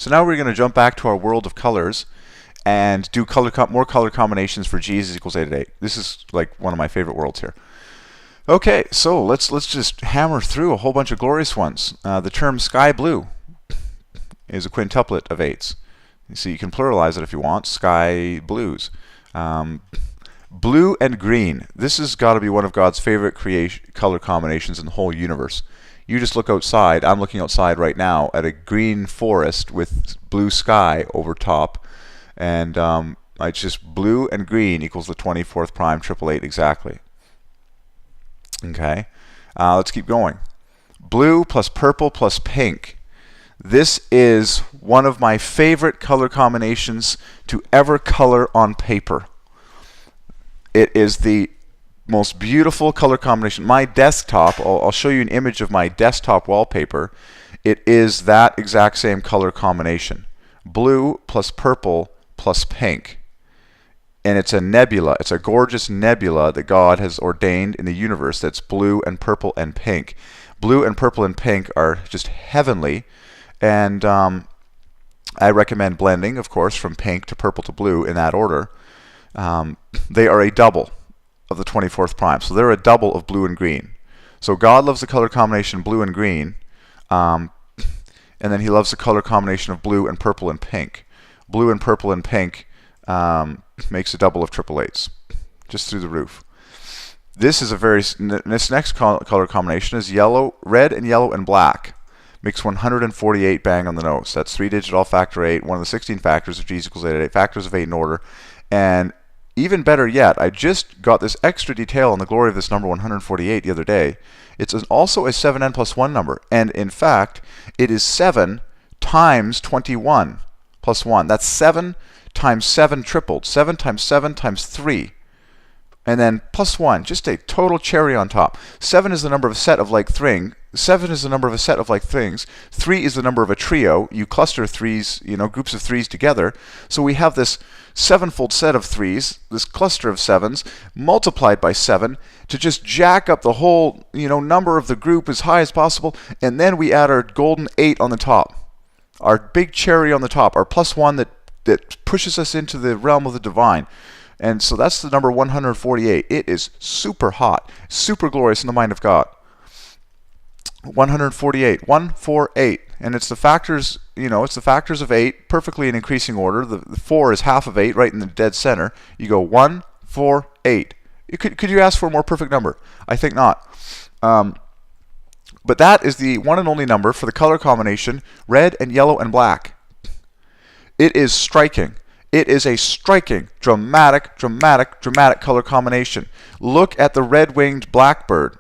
So now we're going to jump back to our world of colors and do more color combinations for G is equals 8 at 8. This is like one of my favorite worlds here. Okay, so let's just hammer through a whole bunch of glorious ones. The term sky blue is a quintuplet of 8s. So you can pluralize it if you want, sky blues. Blue and green. This has got to be one of God's favorite color combinations in the whole universe. You just look outside. I'm looking outside right now at a green forest with blue sky over top. And it's just blue and green equals the 24th prime 888 exactly. Okay, let's keep going. Blue plus purple plus pink. This is one of my favorite color combinations to ever color on paper. It is the most beautiful color combination. My desktop, I'll show you an image of my desktop wallpaper. It is that exact same color combination. Blue plus purple plus pink. And it's a nebula. It's a gorgeous nebula that God has ordained in the universe that's blue and purple and pink. Blue and purple and pink are just heavenly. And I recommend blending, of course, from pink to purple to blue in that order. They are a double of the 24th prime. So they're a double of blue and green. So God loves the color combination blue and green. And then he loves the color combination of blue and purple and pink. Blue and purple and pink makes a double of 888s, just through the roof. This next color combination is red and yellow and black. Makes 148 bang on the nose. That's 3-digit all factor 8, one of the 16 factors of G is equals 8 at 8, factors of 8 in order. And even better yet, I just got this extra detail on the glory of this number 148 the other day. It's also a 7n plus 1 number. And in fact, it is 7 times 21 plus 1. That's 7 times 7 tripled. 7 times 7 times 3. And then plus 1, just a total cherry on top. 7 is the number of a set of like things. 7 is the number of a set of like things. 3 is the number of a trio. You cluster threes, groups of threes together. So we have this sevenfold set of threes, this cluster of sevens, multiplied by 7 to just jack up the whole, number of the group as high as possible. And then we add our golden 8 on the top. Our big cherry on the top, our plus 1 that pushes us into the realm of the divine. And so that's the number 148. It is super hot, super glorious in the mind of God. 148, 148. And it's the factors, it's the factors of 8, perfectly in increasing order. The 4 is half of 8, right in the dead center. You go 1, 4, 8. Could you ask for a more perfect number? I think not. But that is the one and only number for the color combination red and yellow and black. It is striking. It is a striking, dramatic color combination. Look at the red-winged blackbird,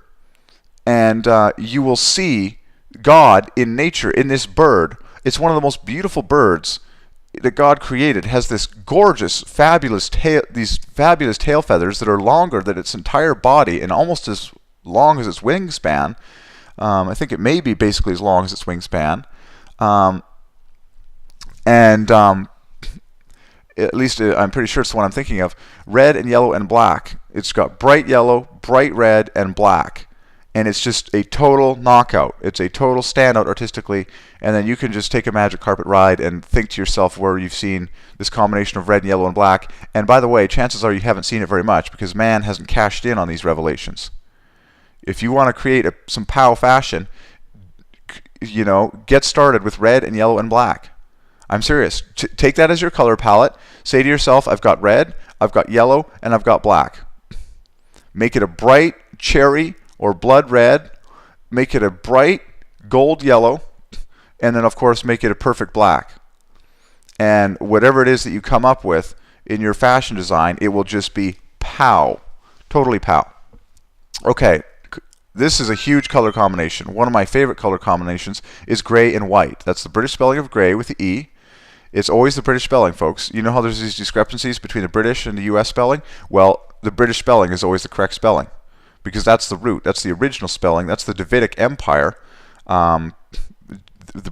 and you will see God in nature, in this bird. It's one of the most beautiful birds that God created. It has this gorgeous, fabulous tail, these fabulous tail feathers that are longer than its entire body and almost as long as its wingspan. I think it may be basically as long as its wingspan. At least I'm pretty sure it's the one I'm thinking of. Red and yellow and black. It's got bright yellow, bright red, and black. And it's just a total knockout. It's a total standout artistically. And then you can just take a magic carpet ride and think to yourself where you've seen this combination of red and yellow and black. And by the way, chances are you haven't seen it very much because man hasn't cashed in on these revelations. If you want to create some POW fashion, get started with red and yellow and black. I'm serious. Take that as your color palette. Say to yourself, I've got red, I've got yellow, and I've got black. Make it a bright cherry or blood red. Make it a bright gold yellow. And then, of course, make it a perfect black. And whatever it is that you come up with in your fashion design, it will just be POW. Totally POW. Okay. This is a huge color combination. One of my favorite color combinations is gray and white. That's the British spelling of gray with the E. It's always the British spelling, folks. You know how there's these discrepancies between the British and the US spelling? Well, the British spelling is always the correct spelling because that's the root. That's the original spelling. That's the Davidic Empire. The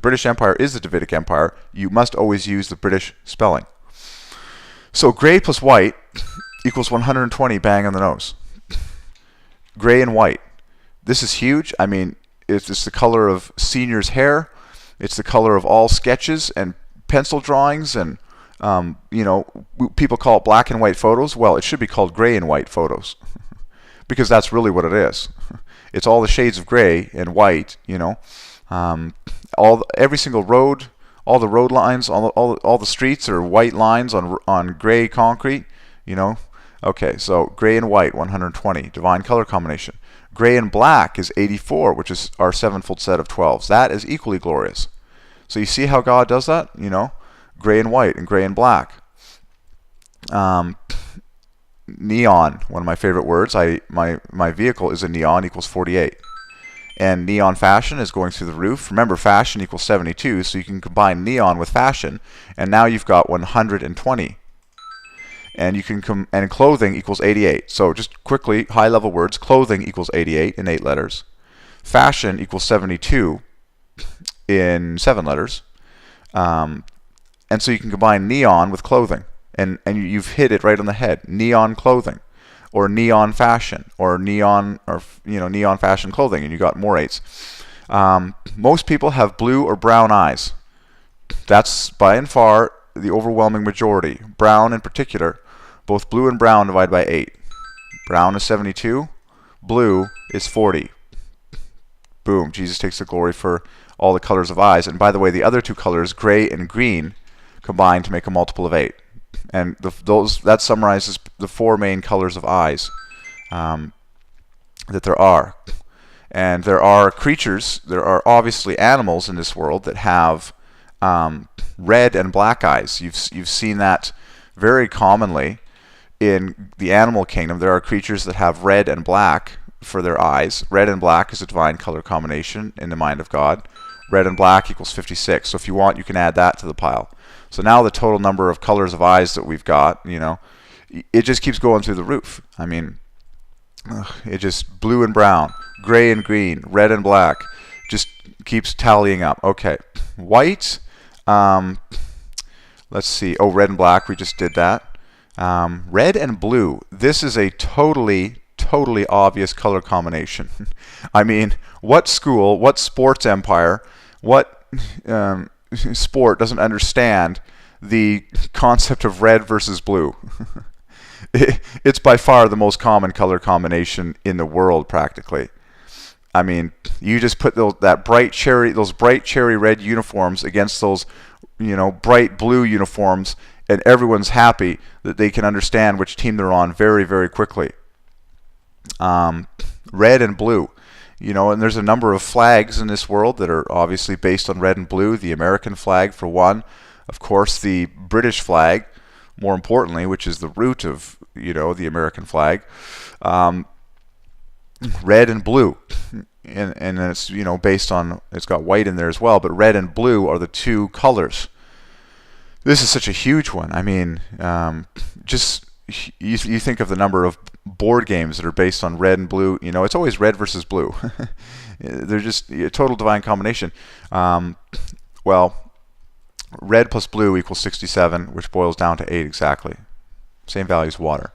British Empire is the Davidic Empire. You must always use the British spelling. So gray plus white equals 120 bang on the nose. Gray and white. This is huge. I mean, it's the color of seniors' hair. It's the color of all sketches and pencil drawings and people call it black and white photos. Well, it should be called gray and white photos because that's really what it is. It's all the shades of gray and white. Every single road, all the road lines, all the streets are white lines on gray concrete. Okay, so gray and white, 120, divine color combination. Gray and black is 84, which is our sevenfold set of 12s. That is equally glorious. So you see how God does that? Gray and white and gray and black. Neon, one of my favorite words. My vehicle is a neon, equals 48. And neon fashion is going through the roof. Remember, fashion equals 72, so you can combine neon with fashion, and now you've got 120. And you can and clothing equals 88. So just quickly, high-level words. Clothing equals 88 in 8 letters. Fashion equals 72 in 7 letters. And so you can combine neon with clothing, and you've hit it right on the head. Neon clothing, or neon fashion, or neon fashion clothing, and you got more 8s. Most people have blue or brown eyes. That's by and far the overwhelming majority. Brown in particular. Both blue and brown divided by 8. Brown is 72. Blue is 40. Boom. Jesus takes the glory for all the colors of eyes. And by the way, the other two colors, gray and green, combine to make a multiple of 8. And that summarizes the 4 main colors of eyes that there are. And there are creatures, there are obviously animals in this world that have red and black eyes. You've seen that very commonly in the animal kingdom. There are creatures that have red and black for their eyes. Red and black is a divine color combination in the mind of God. Red and black equals 56. So if you want, you can add that to the pile. So now the total number of colors of eyes that we've got, it just keeps going through the roof. I mean, it just blue and brown, gray and green, red and black, just keeps tallying up. Okay, white. Let's see. Oh, red and black. We just did that. Red and blue. This is a totally obvious color combination. I mean, what school, what sports empire, what sport doesn't understand the concept of red versus blue? It's by far the most common color combination in the world, practically. I mean, you just put those bright cherry red uniforms against those, bright blue uniforms, and everyone's happy that they can understand which team they're on very, very quickly. Red and blue, and there's a number of flags in this world that are obviously based on red and blue. The American flag, for one, of course, the British flag, more importantly, which is the root of the American flag. Red and blue, and it's based on, it's got white in there as well, but red and blue are the two colors. This is such a huge one. I mean, just you think of the number of board games that are based on red and blue. It's always red versus blue. They're just a total divine combination. Well, red plus blue equals 67, which boils down to 8 exactly. Same value as water.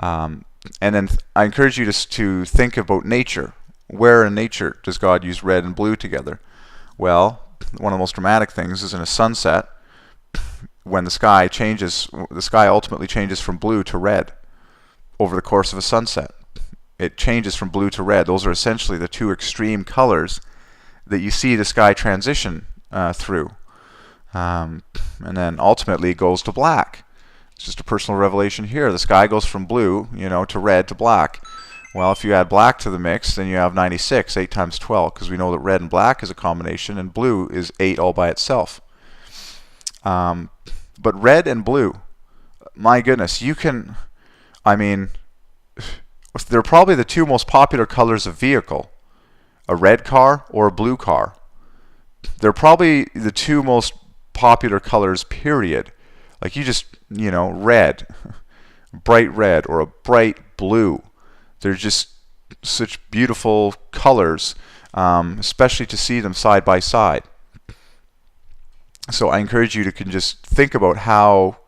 And then I encourage you to think about nature. Where in nature does God use red and blue together? Well, one of the most dramatic things is in a sunset, when the sky ultimately changes from blue to red over the course of a sunset. It changes from blue to red. Those are essentially the two extreme colors that you see the sky transition through. And then ultimately it goes to black. It's just a personal revelation here. The sky goes from blue, to red to black. Well, if you add black to the mix, then you have 96, 8 times 12, because we know that red and black is a combination, and blue is 8 all by itself. But red and blue, my goodness, they're probably the two most popular colors of vehicle, a red car or a blue car. They're probably the two most popular colors, period. Like you just, red, bright red, or a bright blue. They're just such beautiful colors, especially to see them side by side. So I encourage you to just think about how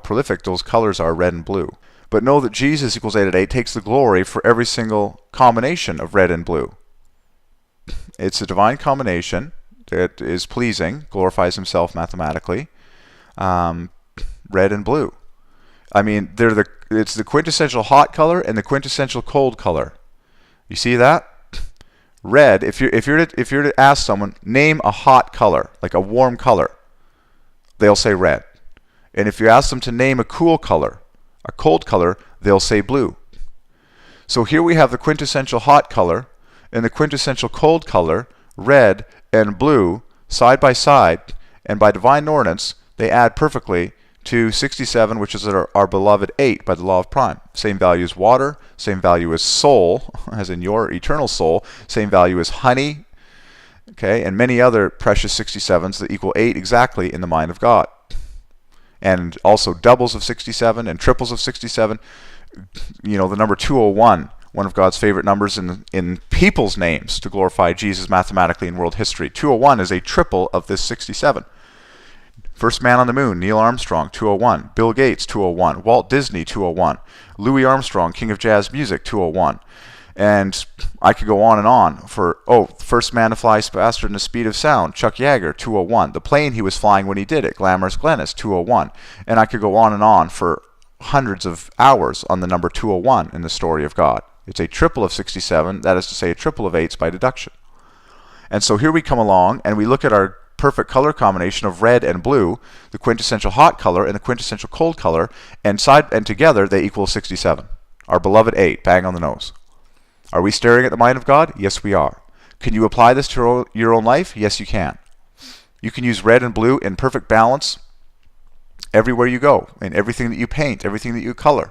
prolific those colors are, red and blue. But know that Jesus equals 8 at 8 takes the glory for every single combination of red and blue. It's a divine combination. that is pleasing, glorifies himself mathematically. Red and blue. I mean, it's the quintessential hot color and the quintessential cold color. You see that? Red. If you're to ask someone, name a hot color, like a warm color, they'll say red. And if you ask them to name a cool color, a cold color, they'll say blue. So here we have the quintessential hot color and the quintessential cold color, red and blue, side by side, and by divine ordinance, they add perfectly to 67, which is our beloved 8 by the law of prime. Same value as water, same value as soul, as in your eternal soul, same value as honey, okay, and many other precious 67s that equal 8 exactly in the mind of God. And also doubles of 67 and triples of 67. You know, the number 201, one of God's favorite numbers in people's names to glorify Jesus mathematically in world history. 201 is a triple of this 67. First man on the moon, Neil Armstrong, 201. Bill Gates, 201. Walt Disney, 201. Louis Armstrong, king of jazz music, 201. And I could go on for, first man to fly faster than the speed of sound, Chuck Yeager, 201. The plane he was flying when he did it, Glamorous Glennis, 201. And I could go on for hundreds of hours on the number 201 in the story of God. It's a triple of 67, that is to say a triple of 8s by deduction. And so here we come along and we look at our perfect color combination of red and blue, the quintessential hot color and the quintessential cold color, and together they equal 67. Our beloved 8, bang on the nose. Are we staring at the mind of God? Yes, we are. Can you apply this to your own life? Yes, you can. You can use red and blue in perfect balance everywhere you go, in everything that you paint, everything that you color.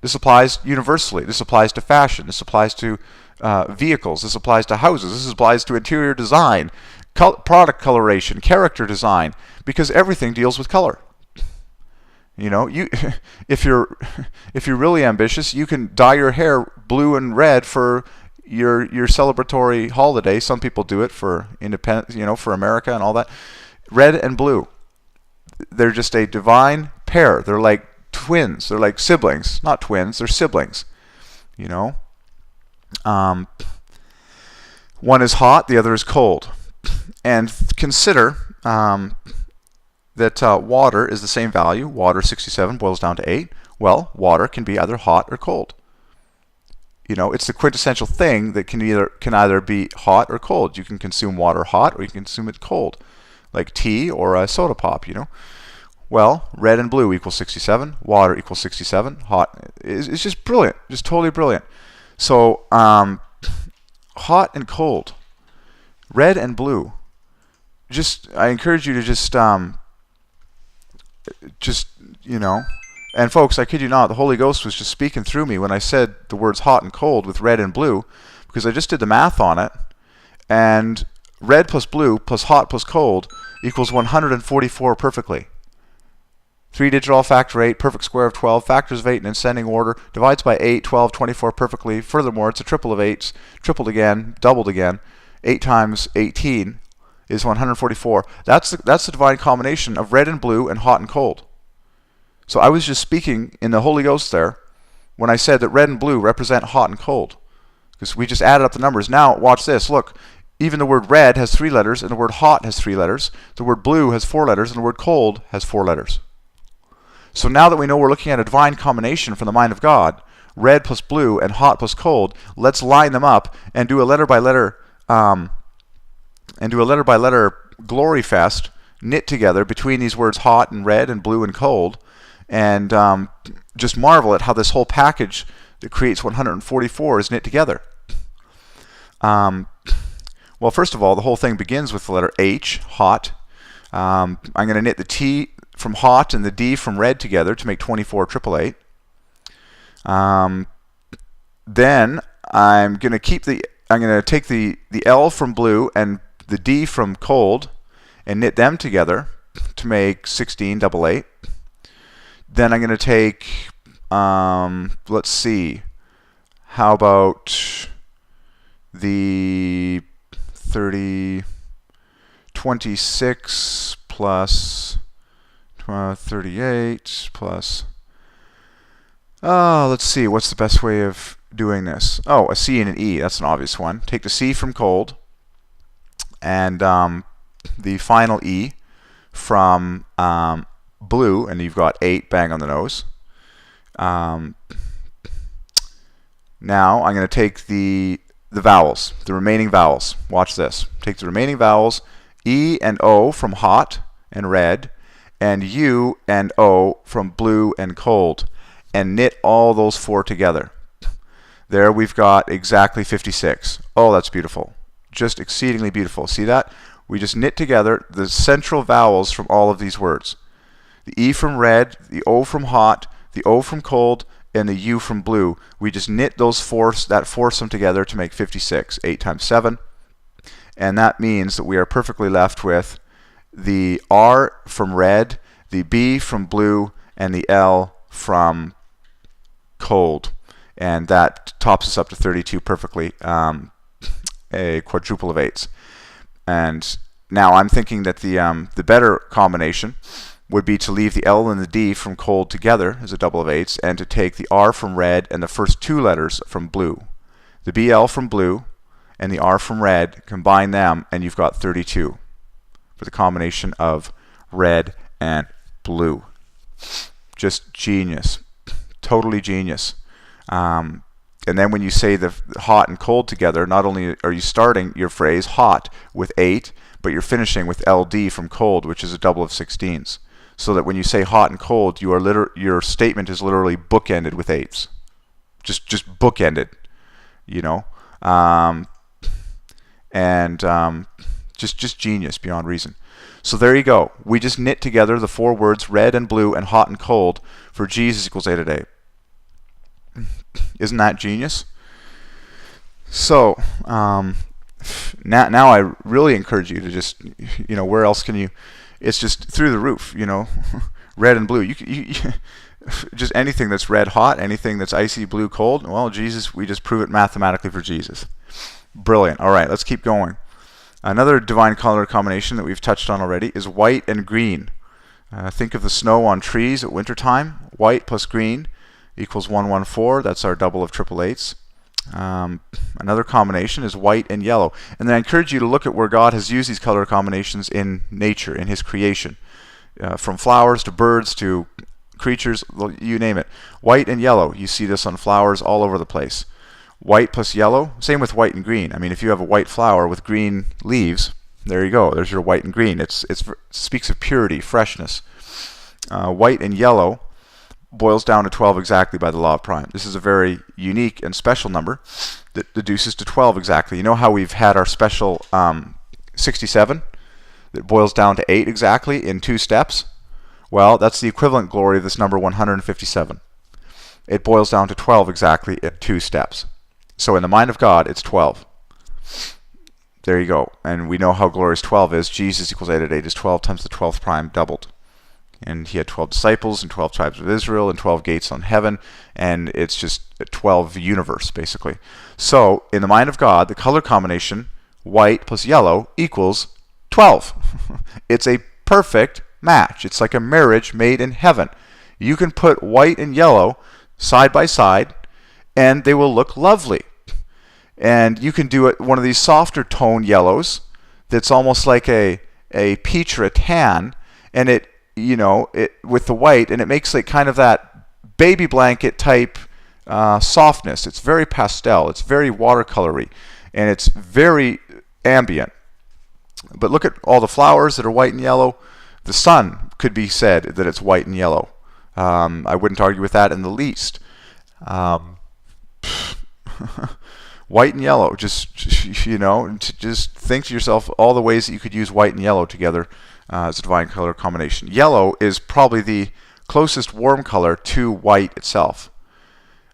This applies universally. This applies to fashion. This applies to vehicles. This applies to houses. This applies to interior design, product coloration, character design, because everything deals with color. You know, if you're really ambitious, you can dye your hair blue and red for your celebratory holiday. Some people do it for independence, you know, for America and all that. Red and blue, they're just a divine pair. They're like twins. They're like siblings, not twins. They're siblings. You know, one is hot, the other is cold. And consider that water is the same value. Water 67 boils down to 8. Well, water can be either hot or cold. You know, it's the quintessential thing that can either be hot or cold. You can consume water hot or you can consume it cold, like tea or a soda pop, you know. Well, red and blue equals 67. Water equals 67. Hot. It's just brilliant. Just totally brilliant. So, hot and cold. Red and blue. I encourage you to just you know, and folks, I kid you not, the Holy Ghost was just speaking through me when I said the words hot and cold with red and blue, because I just did the math on it, and red plus blue plus hot plus cold equals 144 perfectly. 3-digit all factor 8, perfect square of 12, factors of 8 in ascending order, divides by 8, 12, 24 perfectly. Furthermore, it's a triple of 8s, tripled again, doubled again. 8 times 18 is 144. That's the divine combination of red and blue and hot and cold. So I was just speaking in the Holy Ghost there when I said that red and blue represent hot and cold, because we just added up the numbers. Now watch this. Look, even the word red has 3 letters and the word hot has 3 letters. The word blue has 4 letters and the word cold has 4 letters. So now that we know we're looking at a divine combination from the mind of God, red plus blue and hot plus cold, let's line them up and do a letter by letter glory fest, knit together between these words hot and red and blue and cold, and just marvel at how this whole package that creates 144 is knit together. Well, first of all, the whole thing begins with the letter H, hot. I'm going to knit the T from hot and the D from red together to make 24 888. Then I'm going to take the L from blue and the D from cold and knit them together to make 16 888. Then I'm going to take, let's see, how about the 26 plus 38 plus, let's see, what's the best way of doing this? Oh, a C and an E, that's an obvious one. Take the C from cold and the final E from blue, and you've got 8 bang on the nose. Now I'm going to take the vowels, the remaining vowels. Watch this. Take the remaining vowels, E and O from hot and red, and U and O from blue and cold, and knit all those 4 together. There we've got exactly 56. Oh, that's beautiful. Just exceedingly beautiful. See that? We just knit together the central vowels from all of these words. The E from red, the O from hot, the O from cold, and the U from blue. We just knit those that foursome together to make 56. 8 times 7. And that means that we are perfectly left with the R from red, the B from blue, and the L from cold. And that tops us up to 32 perfectly, a quadruple of 8s. And now I'm thinking that the better combination would be to leave the L and the D from cold together as a double of 8s, and to take the R from red and the first 2 letters from blue. The BL from blue and the R from red, combine them, and you've got 32 for the combination of red and blue. Just genius. Totally genius. And then when you say the hot and cold together, not only are you starting your phrase hot with 8, but you're finishing with LD from cold, which is a double of 16s. So that when you say hot and cold, your statement is literally bookended with 8s. Just bookended, you know. Just genius beyond reason. So there you go. We just knit together the 4 words red and blue and hot and cold for Jesus equals A to D. Isn't that genius? So now I really encourage you to just, you know, where else can you? It's just through the roof, you know, red and blue. You just anything that's red hot, anything that's icy blue cold. Well, Jesus, we just prove it mathematically for Jesus. Brilliant. All right, let's keep going. Another divine color combination that we've touched on already is white and green. Think of the snow on trees at wintertime. White plus green equals 114. That's our double of triple 8s. Another combination is white and yellow. And then I encourage you to look at where God has used these color combinations in nature, in His creation. From flowers to birds to creatures, you name it. White and yellow, you see this on flowers all over the place. White plus yellow, same with white and green. I mean, if you have a white flower with green leaves, there you go. There's your white and green. It speaks of purity, freshness. White and yellow boils down to 12 exactly by the law of prime. This is a very unique and special number that deduces to 12 exactly. You know how we've had our special 67 that boils down to 8 exactly in 2 steps? Well, that's the equivalent glory of this number 157. It boils down to 12 exactly in 2 steps. So in the mind of God, it's 12. There you go. And we know how glorious 12 is. Jesus equals A to 8 is 12 times the 12th prime doubled. And He had 12 disciples and 12 tribes of Israel and 12 gates on heaven. And it's just a 12 universe, basically. So in the mind of God, the color combination white plus yellow equals 12. It's a perfect match. It's like a marriage made in heaven. You can put white and yellow side by side, and they will look lovely. And you can do it one of these softer tone yellows that's almost like a peach or a tan, and it with the white, and it makes like kind of that baby blanket type softness. It's very pastel. It's very watercolory, and it's very ambient. But look at all the flowers that are white and yellow. The sun could be said that it's white and yellow. I wouldn't argue with that in the least. White and yellow, just think to yourself all the ways that you could use white and yellow together as a divine color combination. Yellow is probably the closest warm color to white itself.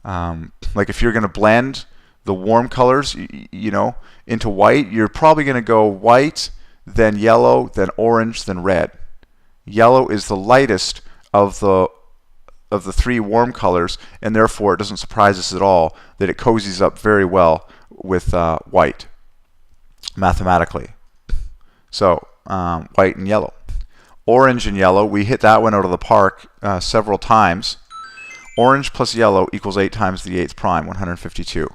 Like if you're going to blend the warm colors, into white, you're probably going to go white, then yellow, then orange, then red. Yellow is the lightest of the 3 warm colors, and therefore it doesn't surprise us at all that it cozies up very well with white, mathematically. So, white and yellow. Orange and yellow, we hit that one out of the park several times. Orange plus yellow equals 8 times the 8th prime, 152.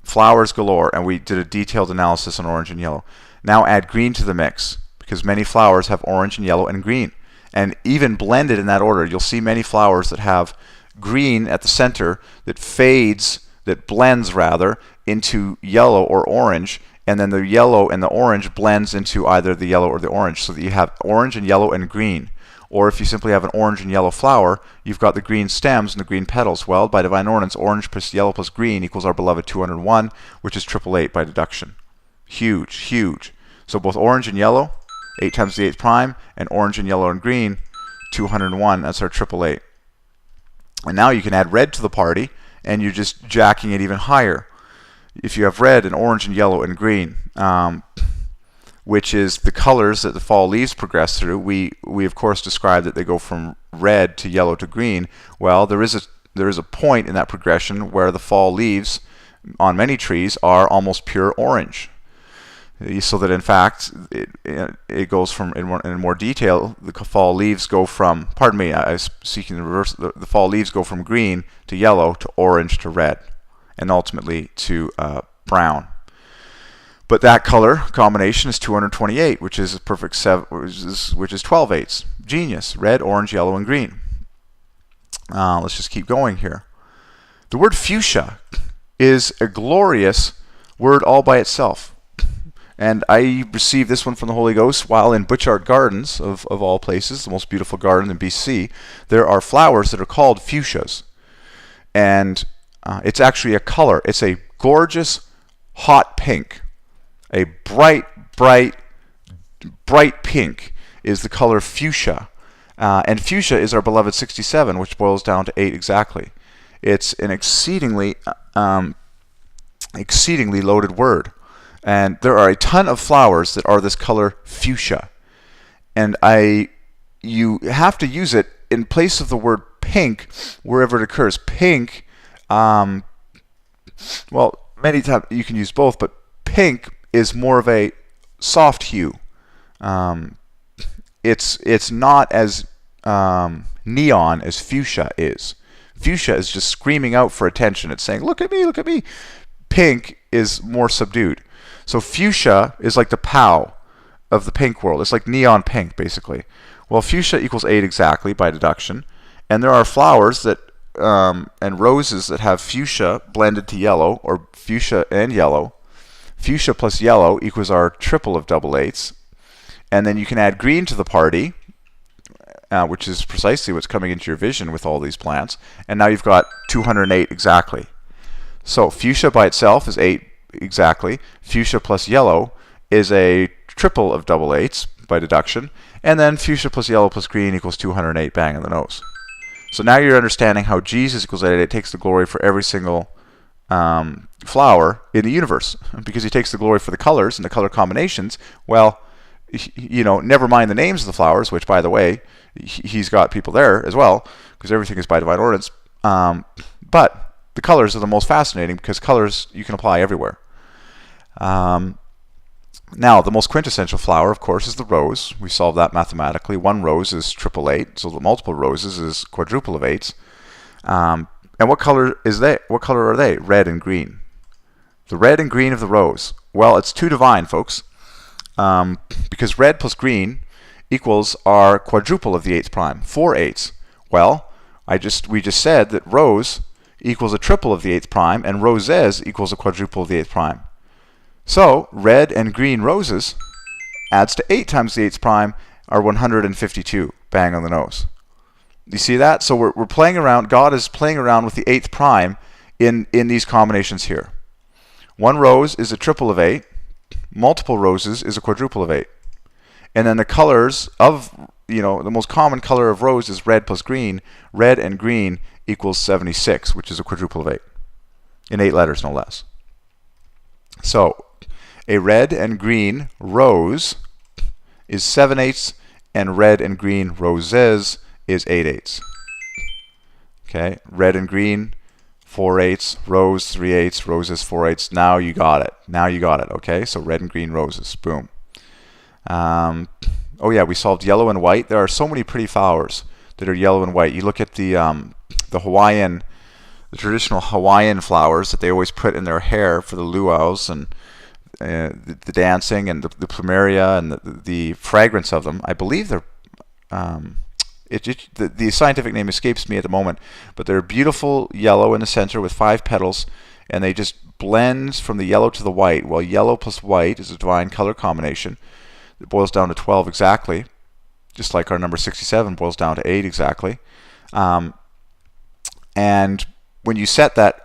Flowers galore, and we did a detailed analysis on orange and yellow. Now add green to the mix, because many flowers have orange and yellow and green. And even blended in that order, you'll see many flowers that have green at the center that blends rather, into yellow or orange, and then the yellow and the orange blends into either the yellow or the orange, so that you have orange and yellow and green. Or if you simply have an orange and yellow flower, you've got the green stems and the green petals. Well, by divine ordinance, orange plus yellow plus green equals our beloved 201, which is 888 by deduction. Huge, huge. So both orange and yellow, 8 times the 8th prime, and orange and yellow and green, 201. That's our 888. And now you can add red to the party, and you're just jacking it even higher. If you have red and orange and yellow and green, which is the colors that the fall leaves progress through, we of course described that they go from red to yellow to green. Well, there is a point in that progression where the fall leaves on many trees are almost pure orange. So that in fact it goes from, in more detail, the fall leaves go from, pardon me, I was seeking the reverse, the fall leaves go from green to yellow to orange to red, and ultimately to brown. But that color combination is 228, which is a perfect which is 12/8. Genius. Red, orange, yellow, and green. Let's just keep going here. The word fuchsia is a glorious word all by itself. And I received this one from the Holy Ghost while in Butchart Gardens, of all places, the most beautiful garden in BC. There are flowers that are called fuchsias. And it's actually a color. It's a gorgeous, hot pink. A bright, bright, bright pink is the color fuchsia. And fuchsia is our beloved 67, which boils down to 8 exactly. It's an exceedingly loaded word. And there are a ton of flowers that are this color fuchsia. And you have to use it in place of the word pink wherever it occurs. Pink, well, many times you can use both, but pink is more of a soft hue. It's not as neon as fuchsia is. Fuchsia is just screaming out for attention. It's saying, look at me, look at me. Pink is more subdued. So fuchsia is like the POW of the pink world. It's like neon pink, basically. Well, fuchsia equals 8 exactly by deduction. And there are flowers that and roses that have fuchsia blended to yellow, or fuchsia and yellow. Fuchsia plus yellow equals our triple of 888s. And then you can add green to the party, which is precisely what's coming into your vision with all these plants. And now you've got 208 exactly. So fuchsia by itself is 8 exactly. Fuchsia plus yellow is a triple of 888s by deduction. And then fuchsia plus yellow plus green equals 208, bang on the nose. So now you're understanding how Jesus equals 888 takes the glory for every single flower in the universe. Because he takes the glory for the colors and the color combinations. Well, you know, never mind the names of the flowers, which, by the way, he's got people there as well, because everything is by divine ordinance. But the colors are the most fascinating, because colors you can apply everywhere. Now, the most quintessential flower, of course, is the rose. We solved that mathematically. One rose is 888, so the multiple roses is quadruple of 8s. And what color is they? What color are they? Red and green. The red and green of the rose. Well, it's too divine, folks, because red plus green equals our quadruple of the 8th prime, 4 8s. Well, we just said that rose equals a triple of the 8th prime, and roses equals a quadruple of the 8th prime. So, red and green roses adds to 8 times the 8th prime, are 152. Bang on the nose. You see that? So we're playing around, God is playing around with the 8th prime in these combinations here. One rose is a triple of 8, multiple roses is a quadruple of 8. And then the colors of, the most common color of rose is red plus green. Red and green equals 76, which is a quadruple of 8. In 8 letters, no less. So, a red and green rose is 7 8s, and red and green roses is 8 8s. Okay, red and green, 4 8s, rose 3 8s, roses 4 8s. Now you got it. Now you got it. Okay, so red and green roses. Boom. Oh yeah, we solved yellow and white. There are so many pretty flowers that are yellow and white. You look at the traditional Hawaiian flowers that they always put in their hair for the luau's, and the dancing and the plumeria and the fragrance of them. I believe they're the scientific name escapes me at the moment, but they're beautiful yellow in the center with 5 petals, and they just blend from the yellow to the white. Well, yellow plus white is a divine color combination. It boils down to 12 exactly, just like our number 67 boils down to 8 exactly. And when you set that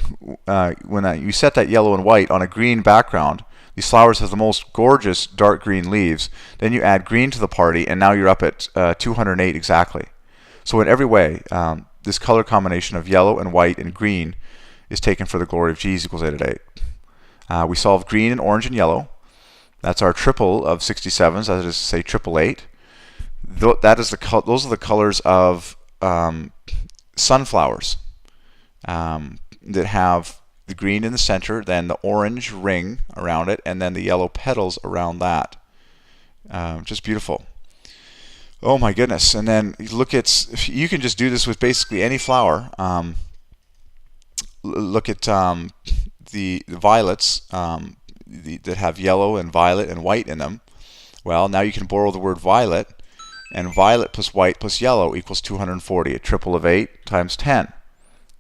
you set that yellow and white on a green background, these flowers have the most gorgeous dark green leaves. Then you add green to the party, and now you're up at 208 exactly. So in every way, this color combination of yellow and white and green is taken for the glory of G equals 8 at 8. We solved green and orange and yellow. That's our triple of 67s. That is to say, triple 8. Those are the colors of sunflowers that have the green in the center, then the orange ring around it, and then the yellow petals around that. Just beautiful. Oh my goodness. And then look at, you can just do this with basically any flower. Look at the violets that have yellow and violet and white in them. Well, now you can borrow the word violet, and violet plus white plus yellow equals 240, a triple of 8 times 10.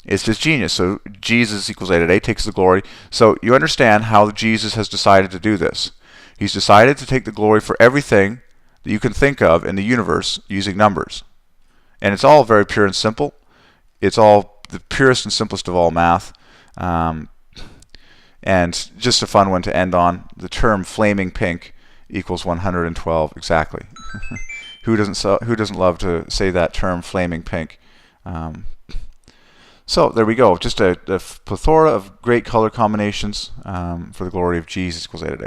It's just genius. So Jesus equals 8 at 8 takes the glory. So you understand how Jesus has decided to do this. He's decided to take the glory for everything that you can think of in the universe using numbers. And it's all very pure and simple. It's all the purest and simplest of all math. And just a fun one to end on. The term flaming pink equals 112 exactly. Who doesn't love to say that term, flaming pink? So there we go. Just a plethora of great color combinations for the glory of Jesus equals 8 at 8.